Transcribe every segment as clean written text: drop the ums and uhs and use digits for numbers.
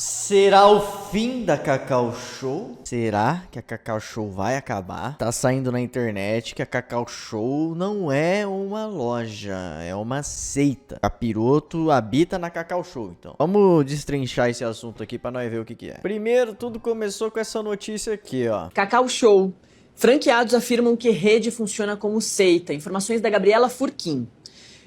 Será o fim da Cacau Show? Será que a Cacau Show vai acabar? Tá saindo na internet que a Cacau Show não é uma loja, é uma seita. Capiroto habita na Cacau Show, então. Vamos destrinchar esse assunto aqui pra nós ver o que é. Primeiro, tudo começou com essa notícia aqui, ó. Cacau Show. Franqueados afirmam que rede funciona como seita. Informações da Gabriela Furquim.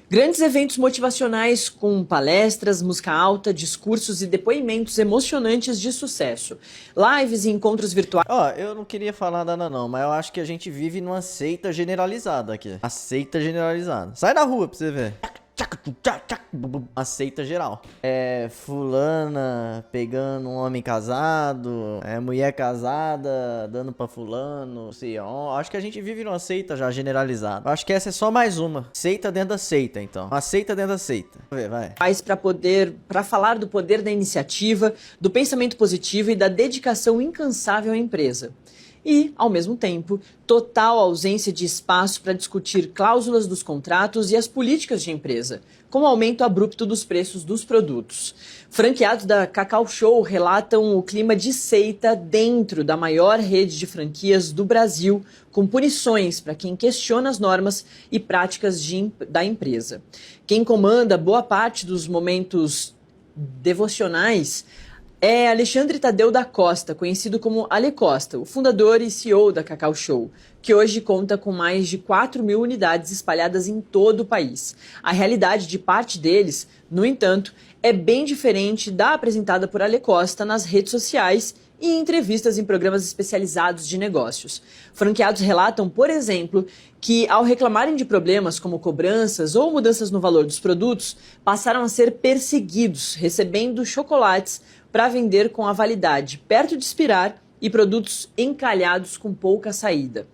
Grandes eventos motivacionais com palestras, música alta, discursos e depoimentos emocionantes de sucesso. Lives e encontros virtuais. Ó, eu não queria falar nada não, mas eu acho que a gente vive numa seita generalizada aqui. A seita generalizada. Sai da rua pra você ver. Uma seita geral. É fulana pegando um homem casado, mulher casada dando pra fulano, não sei onde. Acho que a gente vive numa seita já generalizada. Acho que essa é só mais uma. Seita dentro da seita, então. Uma seita dentro da seita. Vamos ver, vai. Para falar do poder da iniciativa, do pensamento positivo e da dedicação incansável à empresa. E, ao mesmo tempo, total ausência de espaço para discutir cláusulas dos contratos e as políticas de empresa, com o aumento abrupto dos preços dos produtos. Franqueados da Cacau Show relatam o clima de seita dentro da maior rede de franquias do Brasil, com punições para quem questiona as normas e práticas da empresa. Quem comanda boa parte dos momentos devocionais é Alexandre Tadeu da Costa, conhecido como Ale Costa, o fundador e CEO da Cacau Show, que hoje conta com mais de 4.000 unidades espalhadas em todo o país. A realidade de parte deles, no entanto, é bem diferente da apresentada por Ale Costa nas redes sociais e em entrevistas em programas especializados de negócios. Franqueados relatam, por exemplo, que ao reclamarem de problemas como cobranças ou mudanças no valor dos produtos, passaram a ser perseguidos, recebendo chocolates para vender com a validade perto de expirar e produtos encalhados com pouca saída.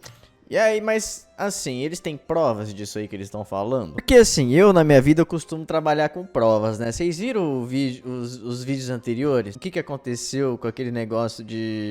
E aí, mas assim, eles têm provas disso aí que eles estão falando? Porque assim, eu na minha vida eu costumo trabalhar com provas, né? Vocês viram os vídeos anteriores? O que aconteceu com aquele negócio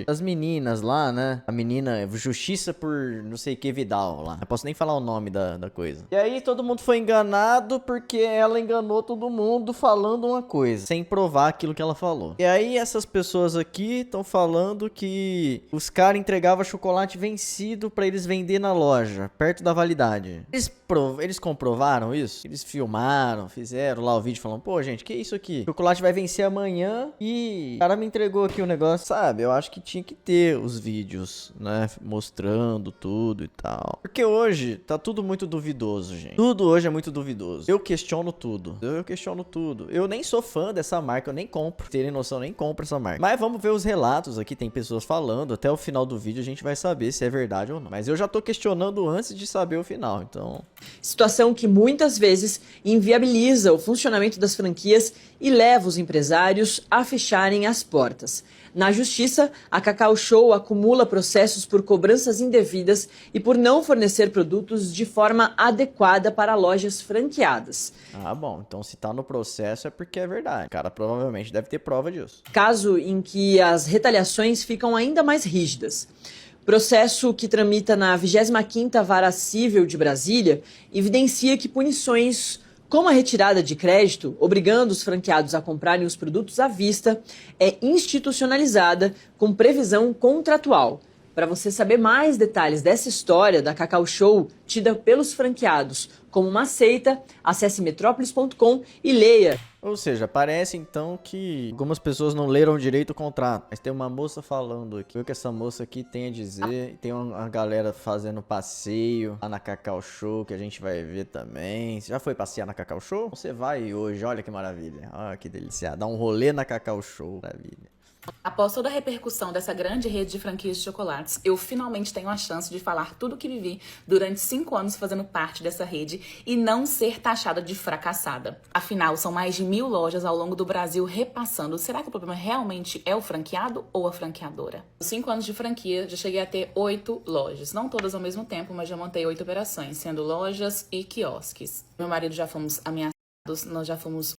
das meninas lá, né? A menina, justiça por não sei que Vidal lá. Não posso nem falar o nome da coisa. E aí todo mundo foi enganado porque ela enganou todo mundo falando uma coisa, sem provar aquilo que ela falou. E aí essas pessoas aqui estão falando que os caras entregavam chocolate vencido pra eles vender na loja, perto da validade. Eles comprovaram isso? Eles filmaram, fizeram lá o vídeo falando, pô, gente, que isso aqui? O chocolate vai vencer amanhã e o cara me entregou aqui o negócio, sabe? Eu acho que tinha que ter os vídeos, né? Mostrando tudo e tal. Porque hoje tá tudo muito duvidoso, gente. Tudo hoje é muito duvidoso. Eu questiono tudo. Eu questiono tudo. Eu nem sou fã dessa marca, eu nem compro. Terem noção, eu nem compro essa marca. Mas vamos ver os relatos aqui, tem pessoas falando. Até o final do vídeo a gente vai saber se é verdade ou não. Mas eu já tô questionando antes de saber o final, então... Situação que muitas vezes inviabiliza o funcionamento das franquias e leva os empresários a fecharem as portas. Na justiça, a Cacau Show acumula processos por cobranças indevidas e por não fornecer produtos de forma adequada para lojas franqueadas. Ah, bom, então se tá no processo é porque é verdade. O cara provavelmente deve ter prova disso. Caso em que as retaliações ficam ainda mais rígidas. Processo que tramita na 25ª Vara Cível de Brasília evidencia que punições como a retirada de crédito, obrigando os franqueados a comprarem os produtos à vista, é institucionalizada com previsão contratual. Para você saber mais detalhes dessa história da Cacau Show, tida pelos franqueados como uma seita, acesse metrópolis.com e leia. Ou seja, parece então que algumas pessoas não leram direito o contrato. Mas tem uma moça falando aqui. O que essa moça aqui tem a dizer. Tem uma galera fazendo passeio lá na Cacau Show, que a gente vai ver também. Você já foi passear na Cacau Show? Você vai hoje, olha que maravilha. Olha que delícia. Dá um rolê na Cacau Show. Maravilha. Após toda a repercussão dessa grande rede de franquias de chocolates, eu finalmente tenho a chance de falar tudo o que vivi durante 5 anos fazendo parte dessa rede e não ser taxada de fracassada. Afinal, são mais de 1.000 lojas ao longo do Brasil repassando. Será que o problema realmente é o franqueado ou a franqueadora? Nos 5 anos de franquia, já cheguei a ter 8 lojas. Não todas ao mesmo tempo, mas já montei 8 operações, sendo lojas e quiosques. Meu marido já fomos ameaçados, nós já fomos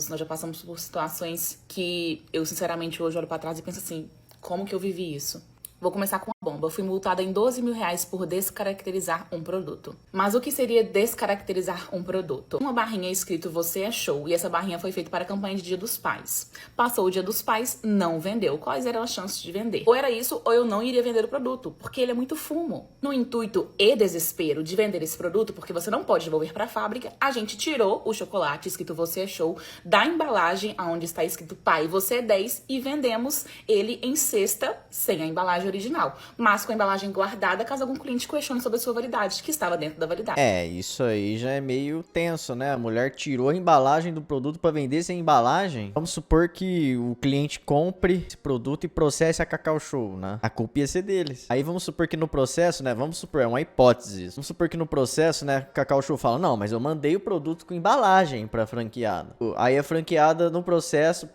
nós já passamos por situações que eu, sinceramente, hoje olho pra trás e penso assim, como que eu vivi isso? Vou começar com Bomba, eu fui multada em 12 mil reais por descaracterizar um produto. Mas o que seria descaracterizar um produto? Uma barrinha escrito "Você é show", e essa barrinha foi feita para a campanha de Dia dos Pais. Passou o Dia dos Pais, não vendeu. Quais eram as chances de vender? Ou era isso, ou eu não iria vender o produto, porque ele é muito fumo. No intuito e desespero de vender esse produto, porque você não pode devolver para a fábrica, a gente tirou o chocolate escrito "Você é show" da embalagem onde está escrito "Pai, você é 10" e vendemos ele em cesta sem a embalagem original, mas com a embalagem guardada caso algum cliente questione sobre a sua validade, que estava dentro da validade. Isso aí já é meio tenso, né? A mulher tirou a embalagem do produto pra vender sem embalagem. Vamos supor que o cliente compre esse produto e processe a Cacau Show, né? A culpa ia ser deles. Aí vamos supor que no processo, né? Vamos supor, é uma hipótese isso. Vamos supor que no processo, né? Cacau Show fala, não, mas eu mandei o produto com embalagem pra franqueada. Aí a franqueada no processo,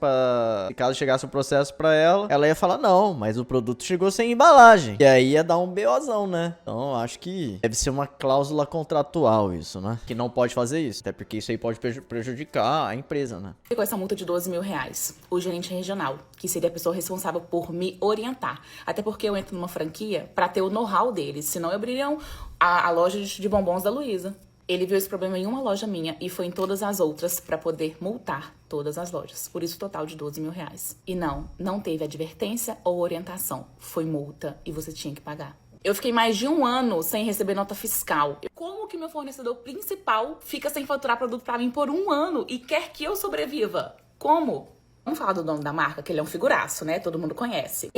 se caso chegasse um processo pra ela ia falar, não, mas o produto chegou sem embalagem. E aí ia dar um BOzão, né? Então eu acho que deve ser uma cláusula contratual isso, né? Que não pode fazer isso. Até porque isso aí pode prejudicar a empresa, né? Com essa multa de 12 mil reais, o gerente regional, que seria a pessoa responsável por me orientar. Até porque eu entro numa franquia pra ter o know-how deles. Senão eu abririam a loja de bombons da Luísa. Ele viu esse problema em uma loja minha e foi em todas as outras para poder multar todas as lojas. Por isso, total de 12 mil reais. E não teve advertência ou orientação. Foi multa e você tinha que pagar. Eu fiquei mais de um ano sem receber nota fiscal. Como que meu fornecedor principal fica sem faturar produto para mim por um ano e quer que eu sobreviva? Como? Vamos falar do dono da marca, que ele é um figuraço, né? Todo mundo conhece.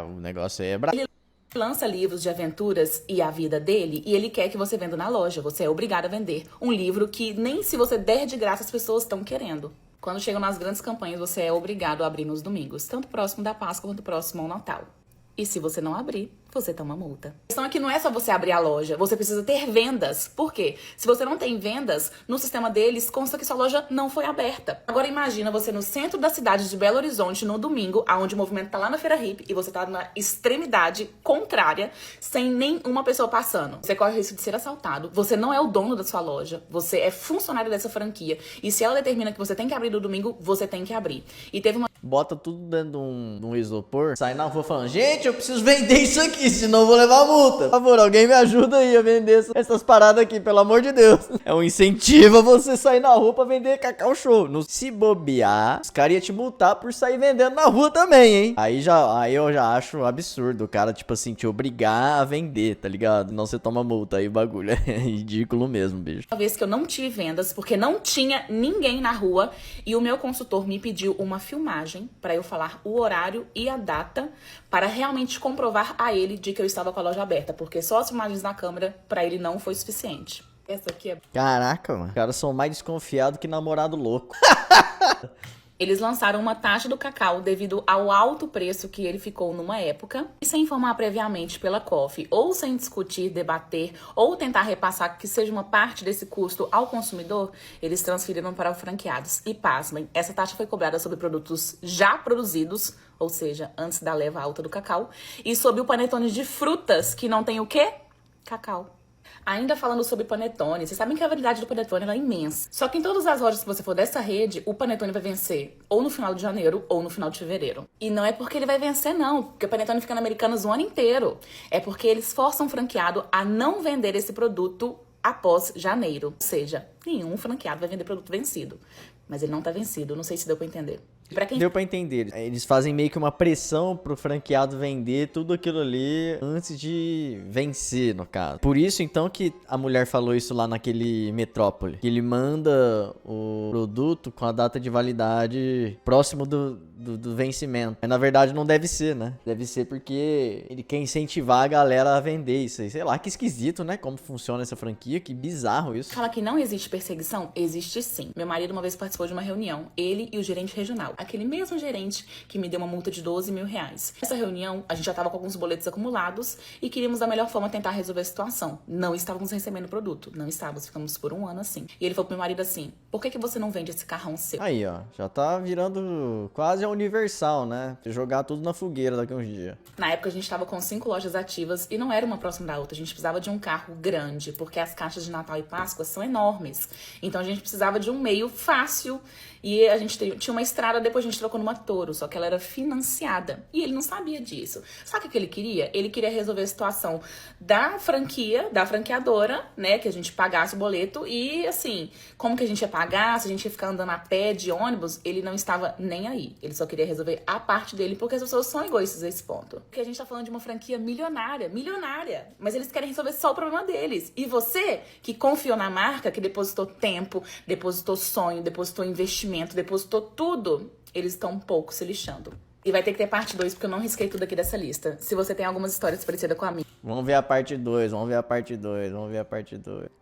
O negócio aí é brabo. Lança livros de aventuras e a vida dele e ele quer que você venda na loja. Você é obrigado a vender um livro que nem se você der de graça as pessoas estão querendo. Quando chegam nas grandes campanhas, você é obrigado a abrir nos domingos, tanto próximo da Páscoa quanto próximo ao Natal. E se você não abrir, você toma multa. A questão é que não é só você abrir a loja, você precisa ter vendas. Por quê? Se você não tem vendas, no sistema deles consta que sua loja não foi aberta. Agora imagina você no centro da cidade de Belo Horizonte no domingo, onde o movimento tá lá na Feira Hippie e você tá na extremidade contrária, sem nenhuma pessoa passando. Você corre o risco de ser assaltado, você não é o dono da sua loja, você é funcionário dessa franquia. E se ela determina que você tem que abrir no domingo, você tem que abrir. E teve uma... Bota tudo dentro de um isopor, sai na rua falando, gente, eu preciso vender isso aqui, senão eu vou levar multa. Por favor, alguém me ajuda aí a vender essas paradas aqui, pelo amor de Deus. É um incentivo a você sair na rua pra vender Cacau Show. Se bobear, os caras iam te multar por sair vendendo na rua também, hein? Aí eu já acho absurdo o cara, tipo assim, te obrigar a vender, tá ligado? Não você toma multa, aí o bagulho é ridículo mesmo, bicho. Uma vez que eu não tive vendas, porque não tinha ninguém na rua, e o meu consultor me pediu uma filmagem para eu falar o horário e a data para realmente comprovar a ele de que eu estava com a loja aberta, porque só as filmagens na câmera para ele não foi suficiente. Essa aqui é... Caraca, mano. Os caras são mais desconfiados que namorado louco. Eles lançaram uma taxa do cacau devido ao alto preço que ele ficou numa época, e sem informar previamente pela COFEE, ou sem discutir, debater, ou tentar repassar que seja uma parte desse custo ao consumidor, eles transferiram para os franqueados. E pasmem, essa taxa foi cobrada sobre produtos já produzidos, ou seja, antes da leva alta do cacau, e sobre o panetone de frutas, que não tem o quê? Cacau. Ainda falando sobre panetone, vocês sabem que a validade do panetone ela é imensa. Só que em todas as lojas que você for dessa rede, o panetone vai vencer ou no final de janeiro ou no final de fevereiro. E não é porque ele vai vencer não, porque o panetone fica na Americanas o ano inteiro. É porque eles forçam o franqueado a não vender esse produto após janeiro. Ou seja, nenhum franqueado vai vender produto vencido. Mas ele não tá vencido, não sei se deu pra entender. Deu pra entender. Eles fazem meio que uma pressão pro franqueado vender tudo aquilo ali antes de vencer, no caso. Por isso, então, que a mulher falou isso lá naquele Metrópole. Que ele manda o produto com a data de validade próximo do vencimento. Mas, na verdade, não deve ser, né? Deve ser porque ele quer incentivar a galera a vender isso aí. Sei lá, que esquisito, né? Como funciona essa franquia. Que bizarro isso. Fala que não existe perseguição? Existe sim. Meu marido uma vez participou de uma reunião. Ele e o gerente regional. Aquele mesmo gerente que me deu uma multa de 12 mil reais. Nessa reunião, a gente já estava com alguns boletos acumulados e queríamos da melhor forma tentar resolver a situação. Não estávamos recebendo produto. Não estávamos. Ficamos por um ano assim. E ele falou pro meu marido assim, Por que você não vende esse carrão seu? Aí, ó, já tá virando quase a Universal, né? Jogar tudo na fogueira daqui a uns dias. Na época a gente tava com 5 lojas ativas e não era uma próxima da outra. A gente precisava de um carro grande, porque as caixas de Natal e Páscoa são enormes. Então a gente precisava de um meio fácil. E a gente tinha uma estrada, depois a gente trocou numa Toro, só que ela era financiada. E ele não sabia disso. Sabe o que ele queria? Ele queria resolver a situação da franquia, da franqueadora, né? Que a gente pagasse o boleto e, assim, como que a gente ia pagar, se a gente ia ficar andando a pé, de ônibus, ele não estava nem aí. Ele só queria resolver a parte dele, porque as pessoas são egoístas a esse ponto. Porque a gente tá falando de uma franquia milionária, mas eles querem resolver só o problema deles. E você, que confiou na marca, que depositou tempo, depositou sonho, depositou investimento, depositou tudo, eles estão um pouco se lixando. E vai ter que ter parte 2, porque eu não risquei tudo aqui dessa lista. Se você tem algumas histórias parecidas com a minha. Vamos ver a parte 2, vamos ver a parte 2.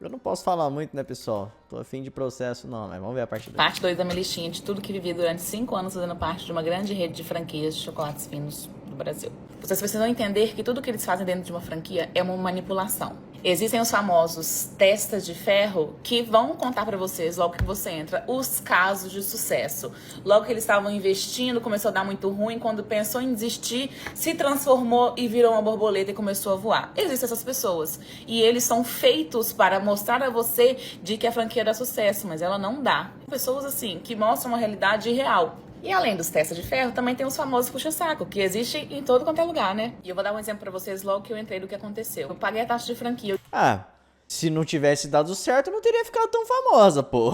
Eu não posso falar muito, né, pessoal? Tô afim de processo não, mas vamos ver a parte 2. Parte 2 da minha listinha de tudo que vivi durante 5 anos fazendo parte de uma grande rede de franquias de chocolates finos do Brasil. Vocês precisam entender que tudo que eles fazem dentro de uma franquia é uma manipulação. Existem os famosos testas de ferro que vão contar pra vocês, logo que você entra, os casos de sucesso. Logo que eles estavam investindo, começou a dar muito ruim, quando pensou em desistir, se transformou e virou uma borboleta e começou a voar. Existem essas pessoas. E eles são feitos para mostrar a você de que a franquia dá sucesso, mas ela não dá. Pessoas assim, que mostram uma realidade real. E além dos testes de ferro, também tem os famosos puxa-saco, que existem em todo quanto é lugar, né? E eu vou dar um exemplo pra vocês logo que eu entrei do que aconteceu. Eu paguei a taxa de franquia. Se não tivesse dado certo, não teria ficado tão famosa, pô.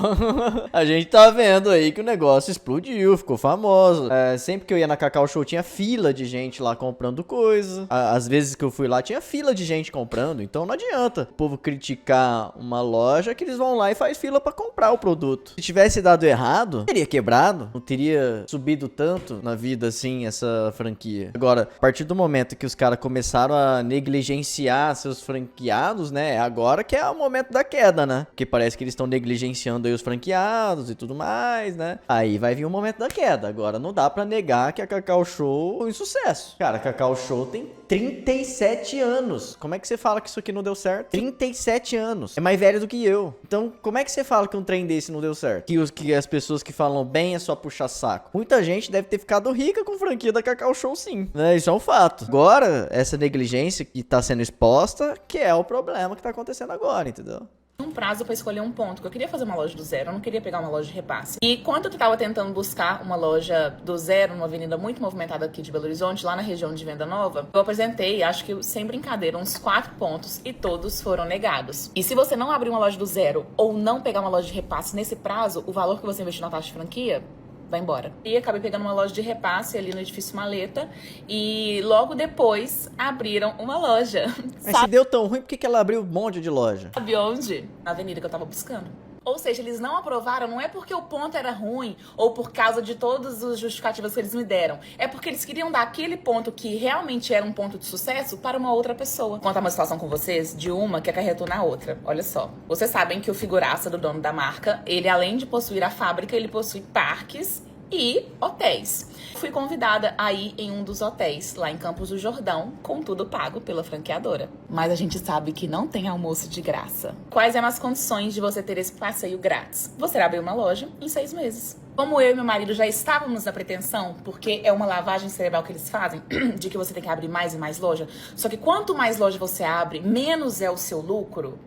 A gente tá vendo aí que o negócio explodiu, ficou famoso. Sempre que eu ia na Cacau Show, tinha fila de gente lá comprando coisa. Às vezes que eu fui lá, tinha fila de gente comprando. Então não adianta o povo criticar uma loja que eles vão lá e faz fila pra comprar o produto. Se tivesse dado errado, teria quebrado. Não teria subido tanto na vida, assim, essa franquia. Agora, a partir do momento que os caras começaram a negligenciar seus franqueados, né? Agora que é o momento da queda, né? Porque parece que eles estão negligenciando aí os franqueados e tudo mais, né? Aí vai vir o momento da queda. Agora não dá pra negar que a Cacau Show foi um sucesso. Cara, a Cacau Show tem 37 anos. Como é que você fala que isso aqui não deu certo? 37 anos. É mais velho do que eu. Então, como é que você fala que um trem desse não deu certo? Que as pessoas que falam bem é só puxar saco. Muita gente deve ter ficado rica com franquia da Cacau Show, sim. Né? Isso é um fato. Agora, essa negligência que tá sendo exposta, que é o problema que tá acontecendo agora, entendeu? Um prazo para escolher um ponto, que eu queria fazer uma loja do zero, eu não queria pegar uma loja de repasse. E quando eu tava tentando buscar uma loja do zero, numa avenida muito movimentada aqui de Belo Horizonte, lá na região de Venda Nova, eu apresentei, acho que sem brincadeira, uns 4 pontos e todos foram negados. E se você não abrir uma loja do zero ou não pegar uma loja de repasse nesse prazo, o valor que você investiu na taxa de franquia vai embora. E acabei pegando uma loja de repasse ali no edifício Maleta e logo depois abriram uma loja. Mas se deu tão ruim, por que ela abriu um monte de loja? Sabe onde? Na avenida que eu tava buscando. Ou seja, eles não aprovaram, não é porque o ponto era ruim ou por causa de todas as justificativas que eles me deram. É porque eles queriam dar aquele ponto que realmente era um ponto de sucesso para uma outra pessoa. Vou contar uma situação com vocês de uma que acarretou na outra. Olha só. Vocês sabem que o figuraça do dono da marca, ele além de possuir a fábrica, ele possui parques e hotéis. Fui convidada a ir em um dos hotéis, lá em Campos do Jordão, com tudo pago pela franqueadora. Mas a gente sabe que não tem almoço de graça. Quais eram as condições de você ter esse passeio grátis? Você abre uma loja em 6 meses. Como eu e meu marido já estávamos na pretensão, porque é uma lavagem cerebral que eles fazem, de que você tem que abrir mais e mais loja, só que quanto mais loja você abre, menos é o seu lucro.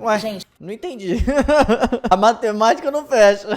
Ué, gente, não entendi. A matemática não fecha.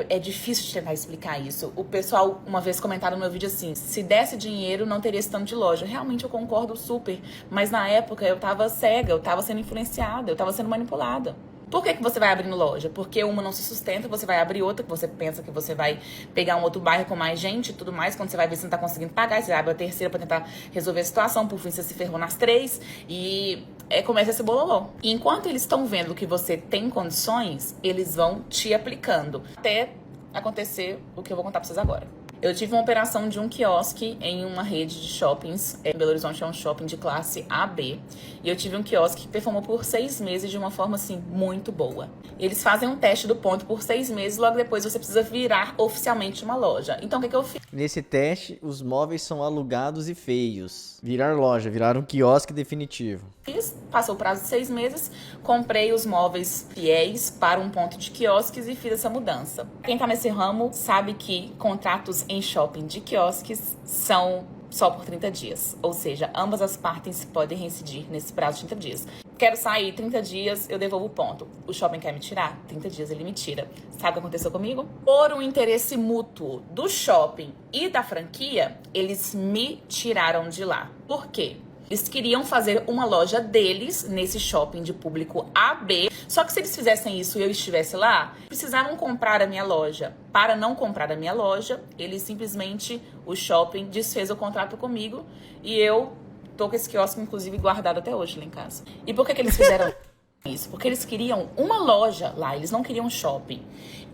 É difícil de tentar explicar isso. O pessoal, uma vez comentaram no meu vídeo assim, se desse dinheiro, não teria esse tanto de loja. Realmente eu concordo super. Mas na época eu tava cega, eu tava sendo influenciada, eu tava sendo manipulada. Por que você vai abrindo loja? Porque uma não se sustenta, você vai abrir outra, que você pensa que você vai pegar um outro bairro com mais gente e tudo mais. Quando você vai ver se não tá conseguindo pagar, você abre a terceira pra tentar resolver a situação. Por fim, você se ferrou nas 3 e começa esse bololô. E enquanto eles estão vendo que você tem condições, eles vão te aplicando. Até acontecer o que eu vou contar pra vocês agora. Eu tive uma operação de um quiosque em uma rede de shoppings. Em Belo Horizonte é um shopping de classe AB. E eu tive um quiosque que performou por 6 meses de uma forma, assim, muito boa. Eles fazem um teste do ponto por 6 meses, logo depois você precisa virar oficialmente uma loja. Então, o que eu fiz? Nesse teste, os móveis são alugados e feios. Virar loja, virar um quiosque definitivo. Passou o prazo de 6 meses, comprei os móveis fiéis para um ponto de quiosques e fiz essa mudança. Quem tá nesse ramo sabe que contratos em shopping de quiosques são só por 30 dias. Ou seja, ambas as partes podem reincidir nesse prazo de 30 dias. Quero sair, 30 dias, eu devolvo o ponto. O shopping quer me tirar? 30 dias ele me tira. Sabe o que aconteceu comigo? Por um interesse mútuo do shopping e da franquia, eles me tiraram de lá. Por quê? Eles queriam fazer uma loja deles nesse shopping de público AB. Só que se eles fizessem isso e eu estivesse lá, precisavam comprar a minha loja. Para não comprar a minha loja, eles simplesmente, o shopping desfez o contrato comigo e eu tô com esse quiosque, inclusive, guardado até hoje lá em casa. E por que eles fizeram isso? Porque eles queriam uma loja lá, eles não queriam shopping.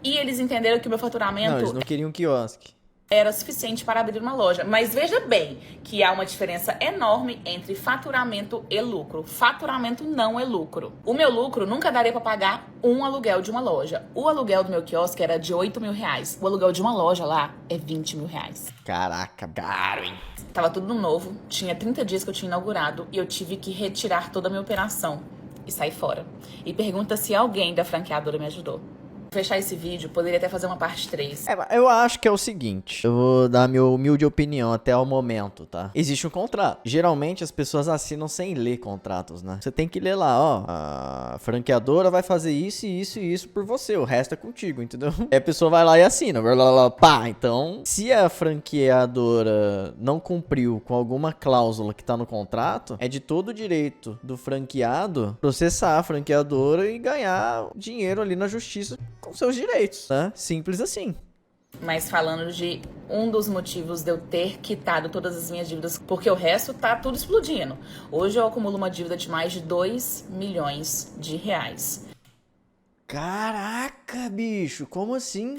E eles entenderam que o meu faturamento... Não, eles não queriam um quiosque. Era suficiente para abrir uma loja. Mas veja bem que há uma diferença enorme entre faturamento e lucro. Faturamento não é lucro. O meu lucro nunca daria para pagar um aluguel de uma loja. O aluguel do meu quiosque era de 8 mil reais. O aluguel de uma loja lá é 20 mil reais. Caraca, caro, hein? Tava tudo novo, tinha 30 dias que eu tinha inaugurado e eu tive que retirar toda a minha operação e sair fora. E pergunta se alguém da franqueadora me ajudou. Fechar esse vídeo, poderia até fazer uma parte 3. Eu acho que é o seguinte, eu vou dar a minha humilde opinião até o momento, tá? Existe um contrato. Geralmente as pessoas assinam sem ler contratos, né? Você tem que ler lá, ó, a franqueadora vai fazer isso e isso e isso por você, o resto é contigo, entendeu? Aí a pessoa vai lá e assina, pá. Então, se a franqueadora não cumpriu com alguma cláusula que tá no contrato, é de todo o direito do franqueado processar a franqueadora e ganhar dinheiro ali na justiça com seus direitos, né? Simples assim. Mas falando de um dos motivos de eu ter quitado todas as minhas dívidas, porque o resto tá tudo explodindo. Hoje eu acumulo uma dívida de mais de 2 milhões de reais. Caraca, bicho, como assim?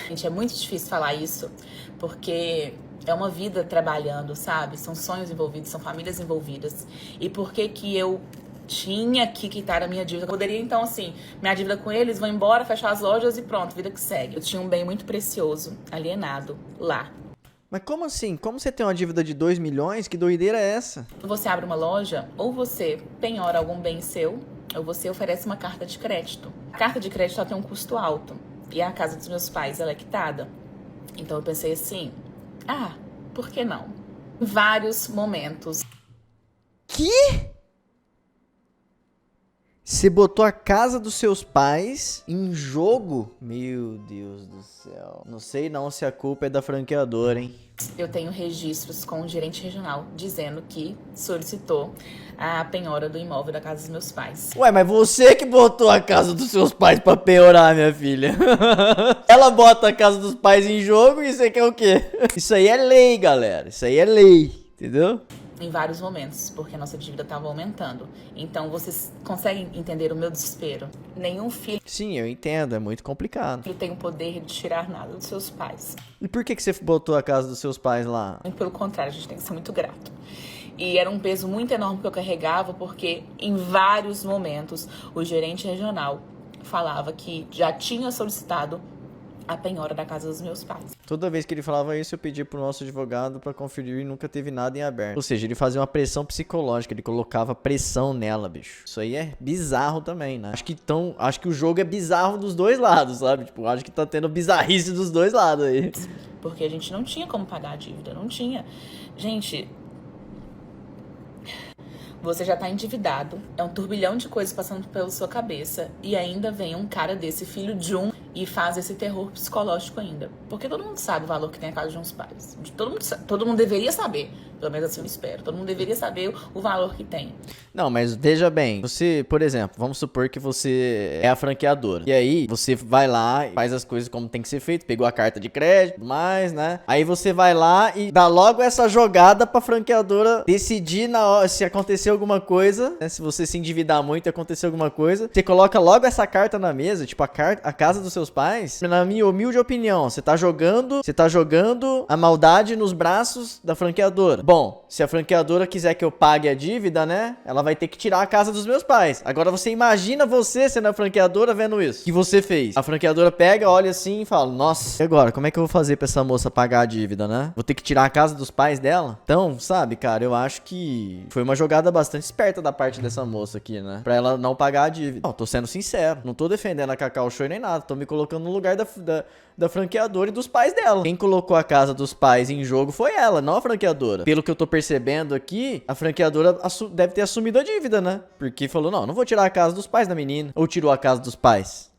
Gente, é muito difícil falar isso, porque é uma vida trabalhando, sabe? São sonhos envolvidos, são famílias envolvidas. E por que que eu tinha que quitar a minha dívida? Eu poderia, então, assim, minha dívida com eles, vou embora, fechar as lojas e pronto, vida que segue. Eu tinha um bem muito precioso, alienado, lá. Mas como assim? Como você tem uma dívida de 2 milhões? Que doideira é essa? Quando você abre uma loja, ou você penhora algum bem seu, ou você oferece uma carta de crédito. A carta de crédito ela tem um custo alto, e a casa dos meus pais ela é quitada. Então eu pensei assim, por que não? Em vários momentos. Que? Você botou a casa dos seus pais em jogo? Meu Deus do céu. Não sei não se a culpa é da franqueadora, hein? Eu tenho registros com o gerente regional dizendo que solicitou a penhora do imóvel da casa dos meus pais. Ué, mas você que botou a casa dos seus pais pra penhorar, minha filha. Ela bota a casa dos pais em jogo e você quer o quê? Isso aí é lei, galera. Isso aí é lei, entendeu? Em vários momentos, porque a nossa dívida estava aumentando. Então, vocês conseguem entender o meu desespero? Nenhum filho Sim, eu entendo, é muito complicado. tem o poder de tirar nada dos seus pais. E por que você botou a casa dos seus pais lá? Muito pelo contrário, a gente tem que ser muito grato. E era um peso muito enorme que eu carregava, porque em vários momentos o gerente regional falava que já tinha solicitado a penhora da casa dos meus pais. Toda vez que ele falava isso, eu pedi pro nosso advogado pra conferir e nunca teve nada em aberto. Ou seja, ele fazia uma pressão psicológica, ele colocava pressão nela, bicho. Isso aí é bizarro também, né? Acho que o jogo é bizarro dos dois lados, sabe? Tipo, acho que tá tendo bizarrice dos dois lados aí. Porque a gente não tinha como pagar a dívida, não tinha. Gente, você já tá endividado, é um turbilhão de coisas passando pela sua cabeça e ainda vem um cara desse, filho de um, e faz esse terror psicológico ainda. Porque todo mundo sabe o valor que tem a casa de uns pais. Todo mundo deveria saber, pelo menos assim eu espero. Todo mundo deveria saber o valor que tem. Não, mas veja bem, você, por exemplo, vamos supor que você é a franqueadora. E aí, você vai lá e faz as coisas como tem que ser feito, pegou a carta de crédito e tudo mais, né? Aí você vai lá e dá logo essa jogada pra franqueadora decidir na hora, se acontecer alguma coisa, né? Se você se endividar muito e acontecer alguma coisa, você coloca logo essa carta na mesa, tipo, a casa dos seus seus pais, na minha humilde opinião, você tá jogando a maldade nos braços da franqueadora. Bom, se a franqueadora quiser que eu pague a dívida, né, ela vai ter que tirar a casa dos meus pais. Agora você imagina você sendo a franqueadora vendo isso. O que você fez? A franqueadora pega, olha assim e fala, nossa, e agora? Como é que eu vou fazer pra essa moça pagar a dívida, né? Vou ter que tirar a casa dos pais dela? Então, sabe, cara, eu acho que foi uma jogada bastante esperta da parte dessa moça aqui, né? Pra ela não pagar a dívida. Não, tô sendo sincero. Não tô defendendo a Cacau Show nem nada. Tô me colocando no lugar da franqueadora e dos pais dela. Quem colocou a casa dos pais em jogo foi ela, não a franqueadora. Pelo que eu tô percebendo aqui, a franqueadora deve ter assumido a dívida, né? Porque falou, não vou tirar a casa dos pais da menina. Ou tirou a casa dos pais.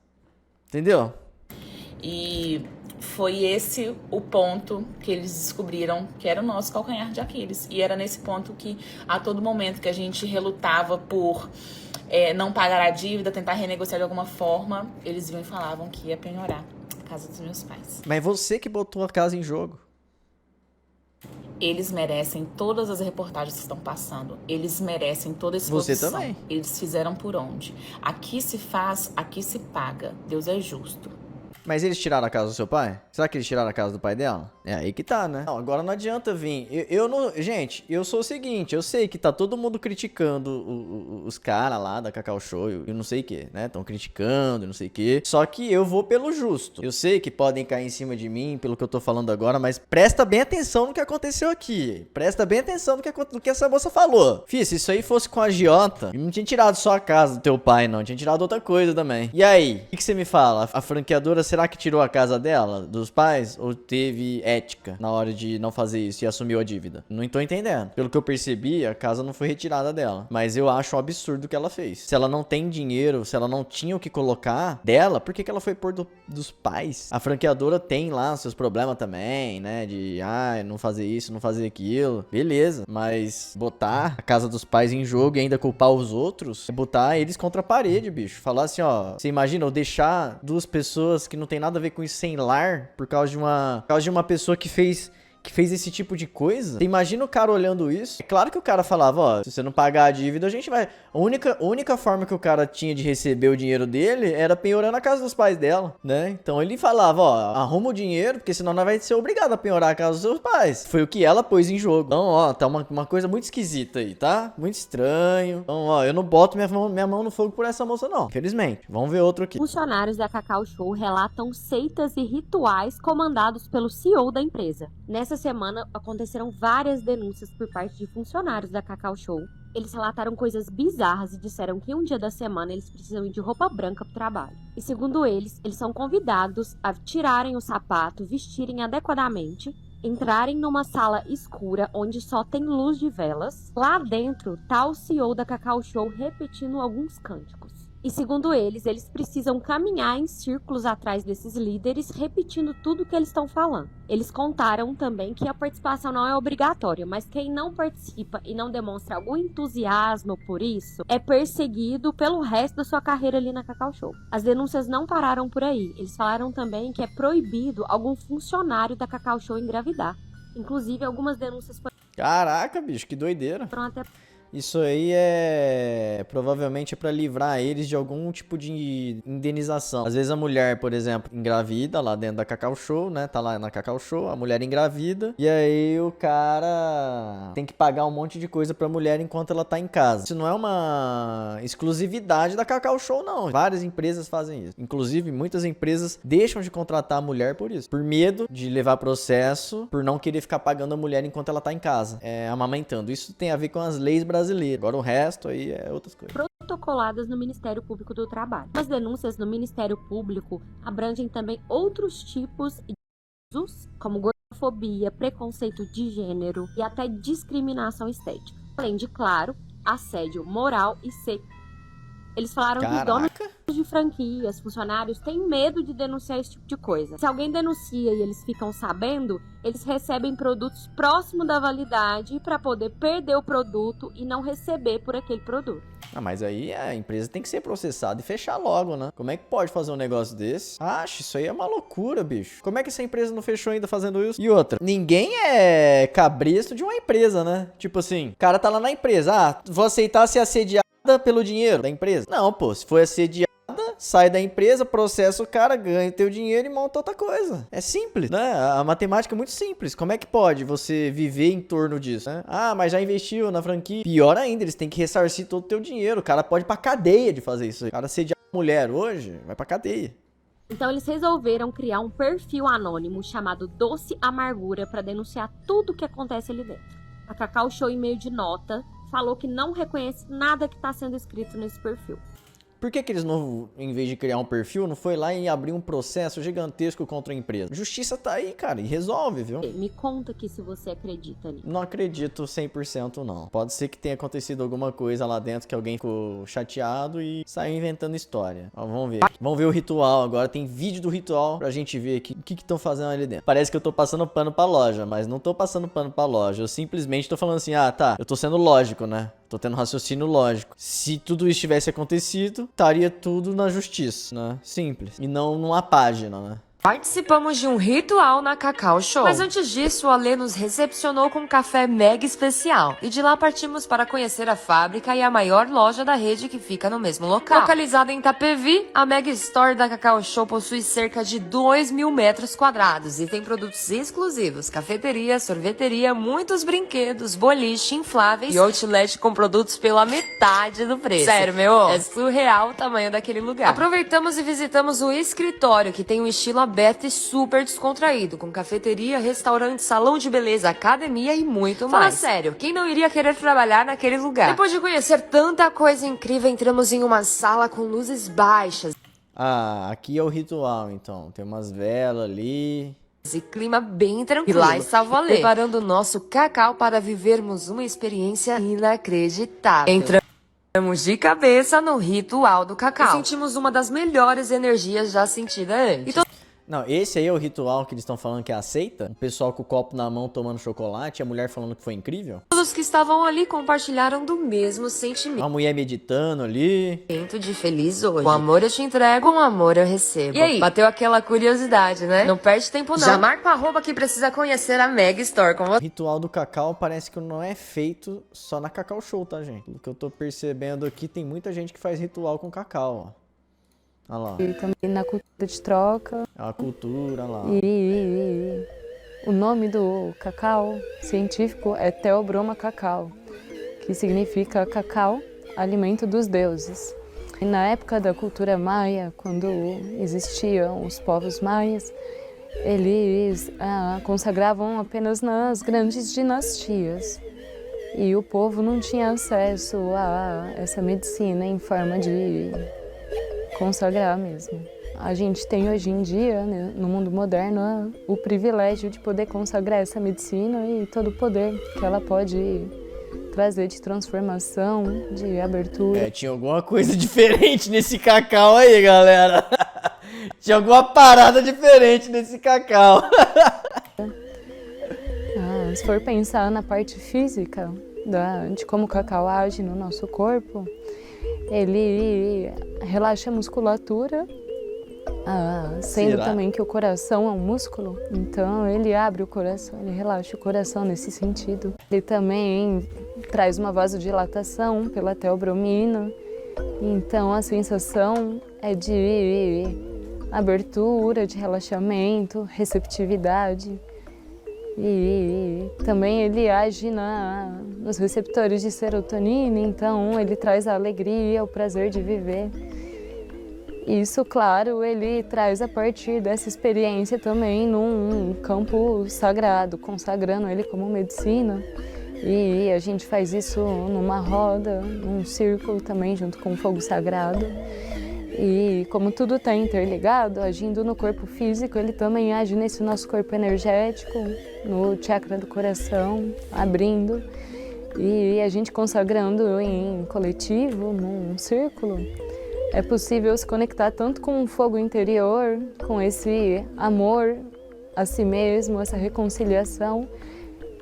Entendeu? E foi esse o ponto que eles descobriram que era o nosso calcanhar de Aquiles. E era nesse ponto que, a todo momento que a gente relutava por não pagar a dívida, tentar renegociar de alguma forma, eles vinham e falavam que ia penhorar a casa dos meus pais. Mas você que botou a casa em jogo. Eles merecem todas as reportagens que estão passando. Eles merecem toda essa exposição. Você também. Eles fizeram por onde? Aqui se faz, aqui se paga. Deus é justo. Mas eles tiraram a casa do seu pai? Será que eles tiraram a casa do pai dela? É aí que tá, né? Não, agora não adianta vir. Eu não... Gente, eu sou o seguinte, eu sei que tá todo mundo criticando os caras lá da Cacau Show e não sei o que, né? Estão criticando e não sei o que. Só que eu vou pelo justo. Eu sei que podem cair em cima de mim pelo que eu tô falando agora, mas presta bem atenção no que aconteceu aqui. Presta bem atenção no que essa moça falou. Fih, se isso aí fosse com a agiota, não tinha tirado só a casa do teu pai, não. Tinha tirado outra coisa também. E aí? O que você me fala? A franqueadora, será que tirou a casa dela, dos pais? Ou teve ética na hora de não fazer isso e assumiu a dívida? Não tô entendendo. Pelo que eu percebi, a casa não foi retirada dela. Mas eu acho um absurdo o que ela fez. Se ela não tem dinheiro, se ela não tinha o que colocar dela, por que ela foi pôr dos pais? A franqueadora tem lá seus problemas também, né? De, não fazer isso, não fazer aquilo. Beleza. Mas botar a casa dos pais em jogo e ainda culpar os outros é botar eles contra a parede, bicho. Falar assim, ó, você imagina eu deixar duas pessoas que não tem nada a ver com isso sem lar por causa de uma pessoa que fez esse tipo de coisa. Você imagina o cara olhando isso? É claro que o cara falava, ó, se você não pagar a dívida, a gente vai... A única forma que o cara tinha de receber o dinheiro dele era penhorando a casa dos pais dela, né? Então ele falava, ó, arruma o dinheiro, porque senão nós vai ser obrigado a penhorar a casa dos seus pais. Foi o que ela pôs em jogo. Então, ó, tá uma coisa muito esquisita aí, tá? Muito estranho. Então, ó, eu não boto minha mão no fogo por essa moça, não. Infelizmente. Vamos ver outro aqui. Funcionários da Cacau Show relatam seitas e rituais comandados pelo CEO da empresa. Nessa semana, aconteceram várias denúncias por parte de funcionários da Cacau Show. Eles relataram coisas bizarras e disseram que um dia da semana eles precisam ir de roupa branca pro trabalho. E segundo eles são convidados a tirarem o sapato, vestirem adequadamente, entrarem numa sala escura onde só tem luz de velas. Lá dentro tá o CEO da Cacau Show repetindo alguns cânticos. E segundo eles precisam caminhar em círculos atrás desses líderes, repetindo tudo que eles estão falando. Eles contaram também que a participação não é obrigatória, mas quem não participa e não demonstra algum entusiasmo por isso, é perseguido pelo resto da sua carreira ali na Cacau Show. As denúncias não pararam por aí. Eles falaram também que é proibido algum funcionário da Cacau Show engravidar. Inclusive, algumas denúncias Caraca, bicho, que doideira. foram até... Isso aí provavelmente é pra livrar eles de algum tipo de indenização. Às vezes a mulher, por exemplo, engravida lá dentro da Cacau Show, né? Tá lá na Cacau Show, a mulher engravida. E aí o cara tem que pagar um monte de coisa pra mulher enquanto ela tá em casa. Isso não é uma exclusividade da Cacau Show, não. Várias empresas fazem isso. Inclusive, muitas empresas deixam de contratar a mulher por isso. Por medo de levar processo, por não querer ficar pagando a mulher enquanto ela tá em casa, amamentando. Isso tem a ver com as leis brasileiras. Agora o resto aí é outras coisas. Protocoladas no Ministério Público do Trabalho. As denúncias no Ministério Público abrangem também outros tipos de abusos, como gordofobia, preconceito de gênero e até discriminação estética. Além de, claro, assédio moral e sexual. Eles falaram que os donos de franquias, funcionários, têm medo de denunciar esse tipo de coisa. Se alguém denuncia e eles ficam sabendo, eles recebem produtos próximos da validade para poder perder o produto e não receber por aquele produto. Mas aí a empresa tem que ser processada e fechar logo, né? Como é que pode fazer um negócio desse? Isso aí é uma loucura, bicho. Como é que essa empresa não fechou ainda fazendo isso? E outra, ninguém é cabresto de uma empresa, né? Tipo assim, o cara tá lá na empresa, vou aceitar ser assediado pelo dinheiro da empresa. Não, pô, se foi assediada, sai da empresa, processa o cara, ganha o teu dinheiro e monta outra coisa. É simples, né? A matemática é muito simples. Como é que pode você viver em torno disso, né? Ah, mas já investiu na franquia. Pior ainda, eles têm que ressarcir todo o teu dinheiro. O cara pode ir pra cadeia de fazer isso aí. O cara sediar mulher hoje, vai pra cadeia. Então eles resolveram criar um perfil anônimo chamado Doce Amargura para denunciar tudo o que acontece ali dentro. A Cacau Show, em meio de nota, falou que não reconhece nada que está sendo escrito nesse perfil. Por que eles não, em vez de criar um perfil, não foi lá e abrir um processo gigantesco contra a empresa? Justiça tá aí, cara, e resolve, viu? Me conta aqui se você acredita nisso. Não acredito 100% não. Pode ser que tenha acontecido alguma coisa lá dentro que alguém ficou chateado e saiu inventando história. Ó, vamos ver. Vamos ver o ritual agora. Tem vídeo do ritual pra gente ver aqui o que estão fazendo ali dentro. Parece que eu tô passando pano pra loja, mas não tô passando pano pra loja. Eu simplesmente tô falando assim, ah, tá, eu tô sendo lógico, né? Tô tendo raciocínio lógico. Se tudo isso tivesse acontecido, estaria tudo na justiça, né? Simples. E não numa página, né? Participamos de um ritual na Cacau Show. Mas antes disso, o Alê nos recepcionou com um café mega especial. E de lá partimos para conhecer a fábrica e a maior loja da rede que fica no mesmo local. Localizada em Itapevi, a Mega Store da Cacau Show possui cerca de 2.000 metros quadrados e tem produtos exclusivos, cafeteria, sorveteria, muitos brinquedos, boliche, infláveis e outlet com produtos pela metade do preço. Sério, meu, é surreal o tamanho daquele lugar. Aproveitamos e visitamos o escritório, que tem um estilo aberto e super descontraído, com cafeteria, restaurante, salão de beleza, academia e muito mais. Fala sério, quem não iria querer trabalhar naquele lugar? Depois de conhecer tanta coisa incrível, entramos em uma sala com luzes baixas Ah, aqui é o ritual, então. Tem umas velas ali. e clima bem tranquilo. E lá estava o Alê, preparando o nosso cacau para vivermos uma experiência inacreditável. Entramos de cabeça no ritual do cacau. E sentimos uma das melhores energias já sentida antes. Não, esse aí é o ritual que eles estão falando que é aceita? O pessoal com o copo na mão tomando chocolate, a mulher falando que foi incrível? Todos que estavam ali compartilharam do mesmo sentimento. A mulher meditando ali. De feliz hoje. Com amor eu te entrego, com amor eu recebo. E aí, bateu aquela curiosidade, né? Não perde tempo não. Já marca o arroba que precisa conhecer a Mega Store com você. O ritual do cacau parece que não é feito só na Cacau Show, tá, gente? Pelo que eu tô percebendo aqui, tem muita gente que faz ritual com cacau, ó. Olha lá. E também na cultura de troca. É uma cultura, olha lá. E o nome do cacau científico é Theobroma cacau, que significa cacau, alimento dos deuses. E na época da cultura maia, quando existiam os povos maias, eles consagravam apenas nas grandes dinastias. E o povo não tinha acesso a essa medicina em forma de consagrar mesmo. A gente tem hoje em dia, né, no mundo moderno, o privilégio de poder consagrar essa medicina e todo o poder que ela pode trazer de transformação, de abertura. É, tinha alguma coisa diferente nesse cacau aí, galera. Tinha alguma parada diferente nesse cacau. Se for pensar na parte física de como o cacau age no nosso corpo, ele relaxa a musculatura, sendo também que o coração é um músculo, então ele abre o coração, ele relaxa o coração nesse sentido. Ele também traz uma vasodilatação pela teobromina, então a sensação é de abertura, de relaxamento, receptividade. E também ele age nos receptores de serotonina, então ele traz a alegria, o prazer de viver. Isso, claro, ele traz a partir dessa experiência também num campo sagrado, consagrando ele como medicina. E a gente faz isso numa roda, num círculo também, junto com o fogo sagrado. E como tudo está interligado, agindo no corpo físico, ele também age nesse nosso corpo energético, no chakra do coração, abrindo. E a gente consagrando em coletivo, num círculo, é possível se conectar tanto com o fogo interior, com esse amor a si mesmo, essa reconciliação,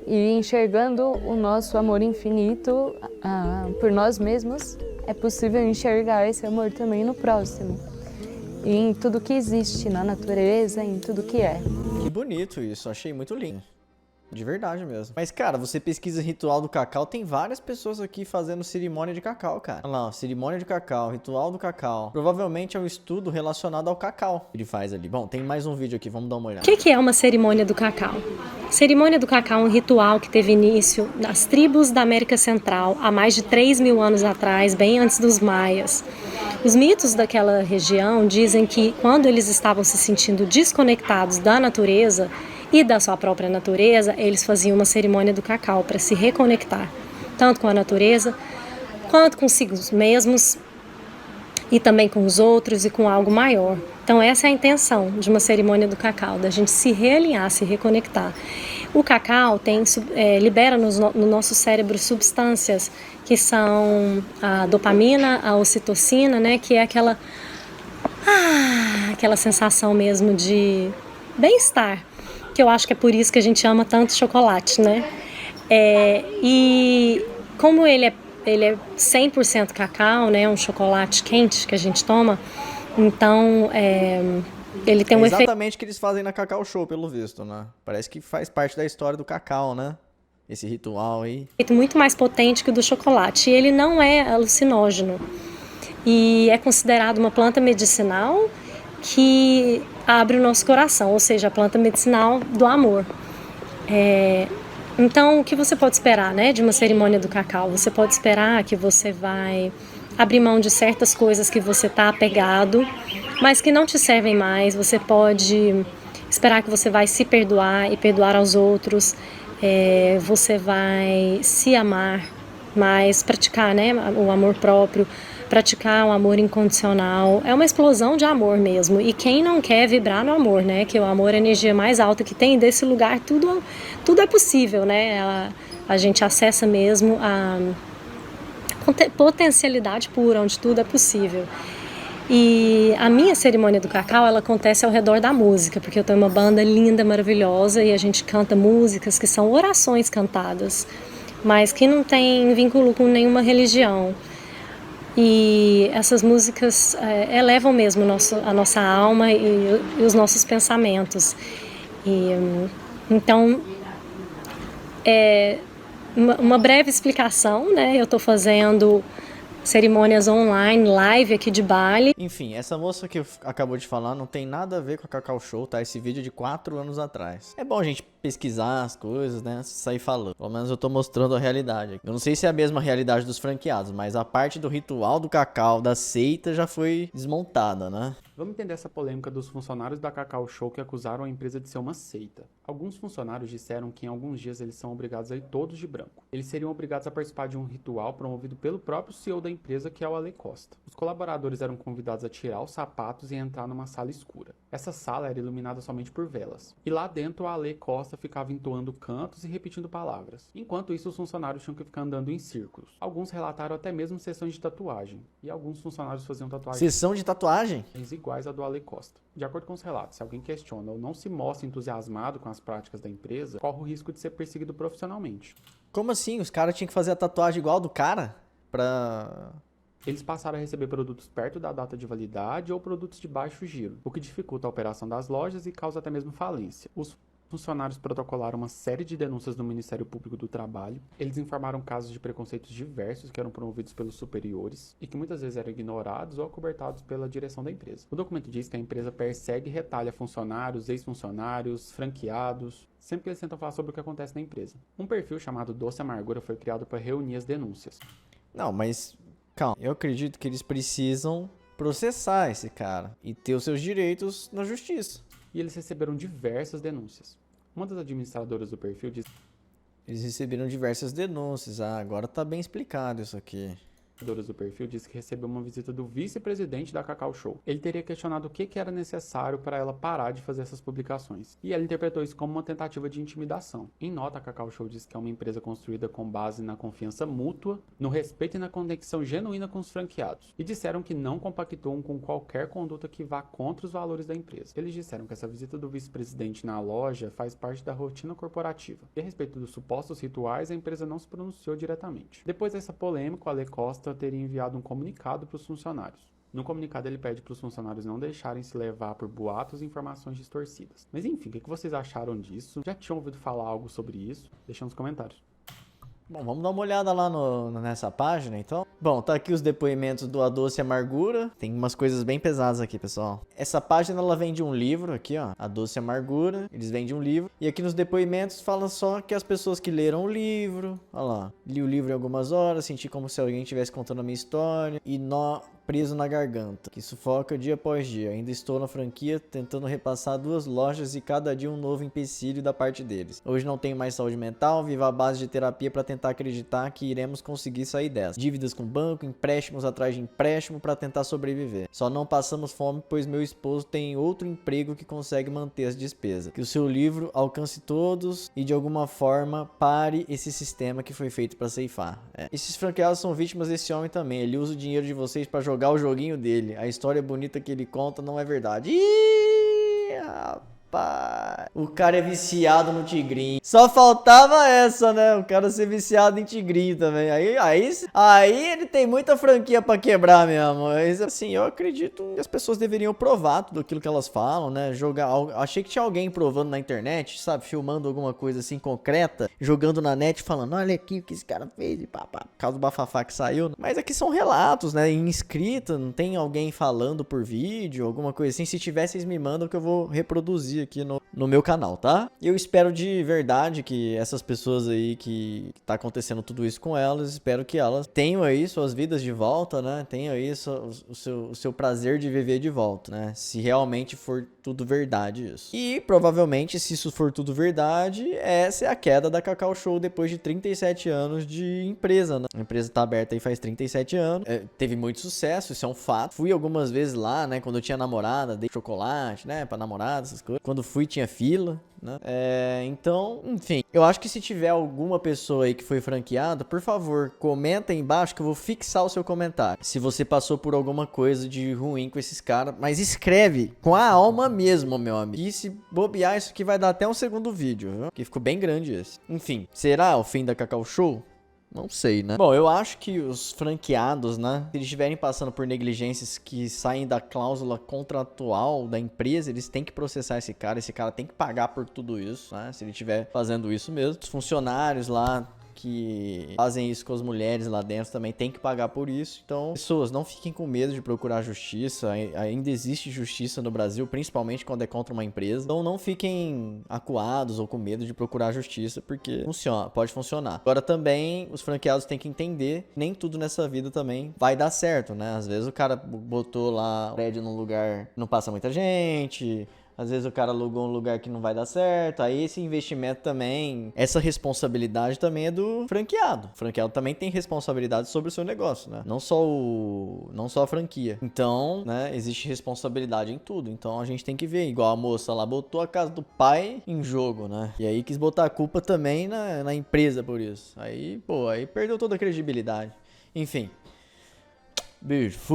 e enxergando o nosso amor infinito por nós mesmos, é possível enxergar esse amor também no próximo. E em tudo que existe na natureza, em tudo que é. Que bonito isso, achei muito lindo. De verdade mesmo. Mas, cara, você pesquisa ritual do cacau, tem várias pessoas aqui fazendo cerimônia de cacau, cara. Olha lá, ó, cerimônia de cacau, ritual do cacau. Provavelmente é um estudo relacionado ao cacau que ele faz ali. Bom, tem mais um vídeo aqui, vamos dar uma olhada. O que é uma cerimônia do cacau? Cerimônia do cacau é um ritual que teve início nas tribos da América Central há mais de 3.000 anos atrás, bem antes dos maias. Os mitos daquela região dizem que quando eles estavam se sentindo desconectados da natureza e da sua própria natureza, eles faziam uma cerimônia do cacau para se reconectar, tanto com a natureza, quanto consigo mesmos e também com os outros e com algo maior. Então essa é a intenção de uma cerimônia do cacau, da gente se realinhar, se reconectar. O cacau libera no nosso cérebro substâncias que são a dopamina, a ocitocina, né, que é aquela sensação mesmo de bem-estar, que eu acho que é por isso que a gente ama tanto chocolate, né? E como ele é 100% cacau, né, um chocolate quente que a gente toma, então ele tem um efeito... Exatamente o que eles fazem na Cacau Show, pelo visto, né? Parece que faz parte da história do cacau, né? Esse ritual aí. Muito mais potente que o do chocolate. E ele não é alucinógeno. E é considerado uma planta medicinal que abre o nosso coração, ou seja, a planta medicinal do amor. Então, o que você pode esperar, né, de uma cerimônia do cacau? Você pode esperar que você vai abrir mão de certas coisas que você está apegado, mas que não te servem mais. Você pode esperar que você vai se perdoar e perdoar aos outros. Você vai se amar mais, praticar, né, o amor próprio, praticar o amor incondicional. É uma explosão de amor mesmo. E quem não quer vibrar no amor, né? Que o amor é a energia mais alta que tem. Desse lugar tudo é possível, né? A gente acessa mesmo a potencialidade pura, onde tudo é possível. E a minha cerimônia do cacau, ela acontece ao redor da música, porque eu tenho uma banda linda, maravilhosa, e a gente canta músicas que são orações cantadas, mas que não tem vínculo com nenhuma religião. E essas músicas elevam mesmo a nossa alma e os nossos pensamentos. Então, uma breve explicação, né? Eu estou fazendo cerimônias online, live aqui de Bali. Enfim, essa moça que acabou de falar não tem nada a ver com a Cacau Show, tá? Esse vídeo é de 4 anos atrás. É bom a gente pesquisar as coisas, né? Sair falando. Pelo menos eu tô mostrando a realidade. Eu não sei se é a mesma realidade dos franqueados, mas a parte do ritual do cacau, da seita, já foi desmontada, né? Vamos entender essa polêmica dos funcionários da Cacau Show que acusaram a empresa de ser uma seita. Alguns funcionários disseram que em alguns dias eles são obrigados a ir todos de branco. Eles seriam obrigados a participar de um ritual promovido pelo próprio CEO da empresa, que é o Ale Costa. Os colaboradores eram convidados a tirar os sapatos e entrar numa sala escura. Essa sala era iluminada somente por velas. E lá dentro o Ale Costa ficava entoando cantos e repetindo palavras. Enquanto isso, os funcionários tinham que ficar andando em círculos. Alguns relataram até mesmo sessões de tatuagem. E alguns funcionários faziam tatuagens... Sessão de tatuagem? iguais à do Ale Costa. De acordo com os relatos, se alguém questiona ou não se mostra entusiasmado com as práticas da empresa, corre o risco de ser perseguido profissionalmente. Como assim? Os caras tinham que fazer a tatuagem igual a do cara? Eles passaram a receber produtos perto da data de validade ou produtos de baixo giro, o que dificulta a operação das lojas e causa até mesmo falência. Os funcionários protocolaram uma série de denúncias no Ministério Público do Trabalho. Eles informaram casos de preconceitos diversos que eram promovidos pelos superiores e que muitas vezes eram ignorados ou acobertados pela direção da empresa. O documento diz que a empresa persegue e retalha funcionários, ex-funcionários, franqueados, sempre que eles tentam falar sobre o que acontece na empresa. Um perfil chamado Doce Amargura foi criado para reunir as denúncias. Não, mas calma, eu acredito que eles precisam processar esse cara e ter os seus direitos na justiça. E eles receberam diversas denúncias. Uma das administradoras do perfil disse... Eles receberam diversas denúncias. Ah, agora tá bem explicado isso aqui. Do perfil disse que recebeu uma visita do vice-presidente da Cacau Show. Ele teria questionado o que era necessário para ela parar de fazer essas publicações. E ela interpretou isso como uma tentativa de intimidação. Em nota, a Cacau Show disse que é uma empresa construída com base na confiança mútua, no respeito e na conexão genuína com os franqueados. E disseram que não compactuam com qualquer conduta que vá contra os valores da empresa. Eles disseram que essa visita do vice-presidente na loja faz parte da rotina corporativa. E a respeito dos supostos rituais, a empresa não se pronunciou diretamente. Depois dessa polêmica, o Ale Costa teria enviado um comunicado para os funcionários. No comunicado, ele pede para os funcionários não deixarem se levar por boatos e informações distorcidas. Mas enfim, o que vocês acharam disso? Já tinham ouvido falar algo sobre isso? Deixa nos comentários. Bom, vamos dar uma olhada lá nessa página, então. Bom, tá aqui os depoimentos do A Doce Amargura. Tem umas coisas bem pesadas aqui, pessoal. Essa página, ela vende um livro aqui, ó. A Doce Amargura. Eles vendem um livro. E aqui nos depoimentos fala só que as pessoas que leram o livro... Olha lá. Li o livro em algumas horas, senti como se alguém estivesse contando a minha história. E nó preso na garganta, que sufoca dia após dia. Ainda estou na franquia tentando repassar 2 lojas e cada dia um novo empecilho da parte deles. Hoje não tenho mais saúde mental, vivo à base de terapia para tentar acreditar que iremos conseguir sair dessa. Dívidas com banco, empréstimos atrás de empréstimo para tentar sobreviver. Só não passamos fome pois meu esposo tem outro emprego que consegue manter as despesas. Que o seu livro alcance todos e de alguma forma pare esse sistema que foi feito para ceifar. Esses franqueados são vítimas desse homem também. Ele usa o dinheiro de vocês para jogar o joguinho dele. A história bonita que ele conta não é verdade. Ih, rapaz. O cara é viciado no tigrinho. Só faltava essa, né? O cara ser viciado em tigrinho também. Aí ele tem muita franquia pra quebrar mesmo. Mas, assim, eu acredito que as pessoas deveriam provar tudo aquilo que elas falam, né? Achei que tinha alguém provando na internet, sabe? Filmando alguma coisa assim concreta, jogando na net, falando, olha aqui o que esse cara fez, e pá, por causa do bafafá que saiu. Mas aqui são relatos, né? Em escrita, não tem alguém falando por vídeo, alguma coisa assim. Se tiver, vocês me mandam que eu vou reproduzir aqui no meu canal, tá? Eu espero de verdade que essas pessoas aí que tá acontecendo tudo isso com elas, espero que elas tenham aí suas vidas de volta, né? Tenham aí o seu prazer de viver de volta, né? Se realmente for tudo verdade isso. E provavelmente, se isso for tudo verdade, essa é a queda da Cacau Show depois de 37 anos de empresa, né? A empresa tá aberta aí faz 37 anos. Teve muito sucesso, isso é um fato. Fui algumas vezes lá, né? Quando eu tinha namorada, dei chocolate, né? Pra namorada, essas coisas. Quando fui, tinha fila, né? Então, enfim. Eu acho que se tiver alguma pessoa aí que foi franqueada, por favor, comenta aí embaixo que eu vou fixar o seu comentário. Se você passou por alguma coisa de ruim com esses caras, mas escreve com a alma mesmo, meu amigo. E se bobear, isso aqui vai dar até um segundo vídeo, viu? Que ficou bem grande esse. Enfim, será o fim da Cacau Show? Não sei, né? Bom, eu acho que os franqueados, né? Se eles estiverem passando por negligências que saem da cláusula contratual da empresa, eles têm que processar esse cara. Esse cara tem que pagar por tudo isso, né? Se ele estiver fazendo isso mesmo. Os funcionários lá que fazem isso com as mulheres lá dentro também tem que pagar por isso. Então, pessoas, não fiquem com medo de procurar justiça. Ainda existe justiça no Brasil, principalmente quando é contra uma empresa. Então, não fiquem acuados ou com medo de procurar justiça, porque funciona, pode funcionar. Agora, também, os franqueados têm que entender que nem tudo nessa vida também vai dar certo, né? Às vezes o cara botou lá o prédio num lugar que não passa muita gente. Às vezes o cara alugou um lugar que não vai dar certo. Aí esse investimento também, essa responsabilidade também é do franqueado. O franqueado também tem responsabilidade sobre o seu negócio, né? Não só a franquia. Então, né, existe responsabilidade em tudo. Então a gente tem que ver. Igual a moça lá botou a casa do pai em jogo, né? E aí quis botar a culpa também na empresa por isso. Aí, pô, aí perdeu toda a credibilidade. Enfim. Beijo, fui.